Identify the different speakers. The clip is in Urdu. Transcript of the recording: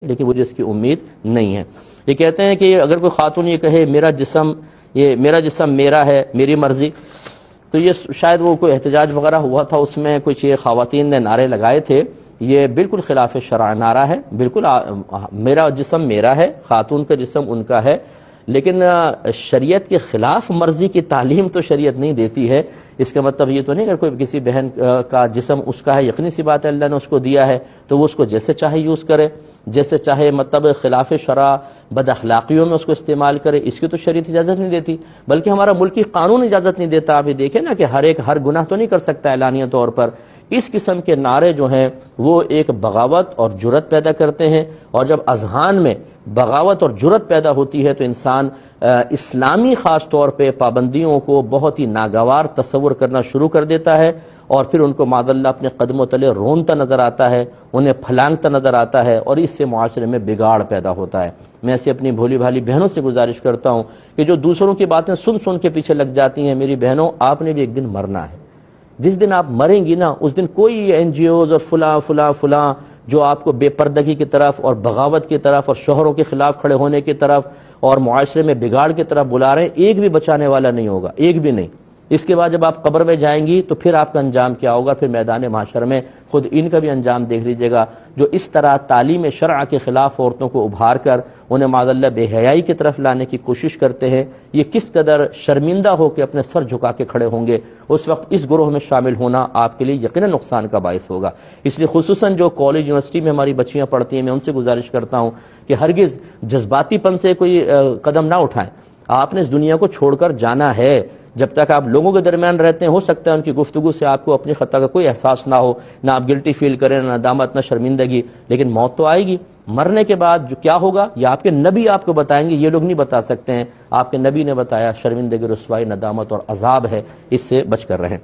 Speaker 1: لیکن مجھے اس کی امید نہیں ہے۔ یہ کہتے ہیں کہ اگر کوئی خاتون یہ کہے میرا جسم میرا ہے، میری مرضی، تو یہ شاید وہ کوئی احتجاج وغیرہ ہوا تھا، اس میں کچھ یہ خواتین نے نعرے لگائے تھے، یہ بالکل خلاف شرع نعرہ ہے۔ بالکل میرا جسم میرا ہے، خاتون کا جسم ان کا ہے، لیکن شریعت کے خلاف مرضی کی تعلیم تو شریعت نہیں دیتی ہے۔ اس کا مطلب یہ تو نہیں کہ کوئی کسی بہن کا جسم اس کا ہے، یقینی سی بات ہے اللہ نے اس کو دیا ہے تو وہ اس کو جیسے چاہے یوز کرے، جیسے چاہے، مطلب خلاف شرع بد اخلاقیوں میں اس کو استعمال کرے، اس کی تو شریعت اجازت نہیں دیتی، بلکہ ہمارا ملکی قانون اجازت نہیں دیتا۔ آپ یہ دیکھیں نا کہ ہر گناہ تو نہیں کر سکتا اعلانیہ طور پر۔ اس قسم کے نعرے جو ہیں وہ ایک بغاوت اور جرأت پیدا کرتے ہیں، اور جب اذہان میں بغاوت اور جرأت پیدا ہوتی ہے تو انسان اسلامی خاص طور پہ پابندیوں کو بہت ہی ناگوار تصور کرنا شروع کر دیتا ہے، اور پھر ان کو معاذ اللہ اپنے قدموں تلے رونتا نظر آتا ہے، انہیں پھلانگتا نظر آتا ہے، اور اس سے معاشرے میں بگاڑ پیدا ہوتا ہے۔ میں ایسے اپنی بھولی بھالی بہنوں سے گزارش کرتا ہوں کہ جو دوسروں کی باتیں سن کے پیچھے لگ جاتی ہیں، میری بہنوں آپ نے بھی ایک دن مرنا ہے۔ جس دن آپ مریں گی نا، اس دن کوئی این جی اوز اور فلاں جو آپ کو بے پردگی کی طرف اور بغاوت کی طرف اور شوہروں کے خلاف کھڑے ہونے کی طرف اور معاشرے میں بگاڑ کی طرف بلا رہے ہیں، ایک بھی بچانے والا نہیں ہوگا، ایک بھی نہیں۔ اس کے بعد جب آپ قبر میں جائیں گی تو پھر آپ کا انجام کیا ہوگا؟ پھر میدان محشر میں خود ان کا بھی انجام دیکھ لیجئے گا، جو اس طرح تعلیم شرع کے خلاف عورتوں کو ابھار کر انہیں معاذ اللہ بے حیائی کی طرف لانے کی کوشش کرتے ہیں۔ یہ کس قدر شرمندہ ہو کے اپنے سر جھکا کے کھڑے ہوں گے، اس وقت اس گروہ میں شامل ہونا آپ کے لیے یقیناً نقصان کا باعث ہوگا۔ اس لیے خصوصاً جو کالج یونیورسٹی میں ہماری بچیاں پڑھتی ہیں، میں ان سے گزارش کرتا ہوں کہ ہرگز جذباتی پن سے کوئی قدم نہ اٹھائیں۔ آپ نے اس دنیا کو چھوڑ کر جانا ہے۔ جب تک آپ لوگوں کے درمیان رہتے ہیں، ہو سکتا ہے ان کی گفتگو سے آپ کو اپنی خطا کا کوئی احساس نہ ہو، نہ آپ گلٹی فیل کریں، نہ ندامت، نہ شرمندگی، لیکن موت تو آئے گی۔ مرنے کے بعد جو کیا ہوگا یہ آپ کے نبی آپ کو بتائیں گے، یہ لوگ نہیں بتا سکتے ہیں۔ آپ کے نبی نے بتایا، شرمندگی، رسوائی، ندامت اور عذاب ہے، اس سے بچ کر رہیں۔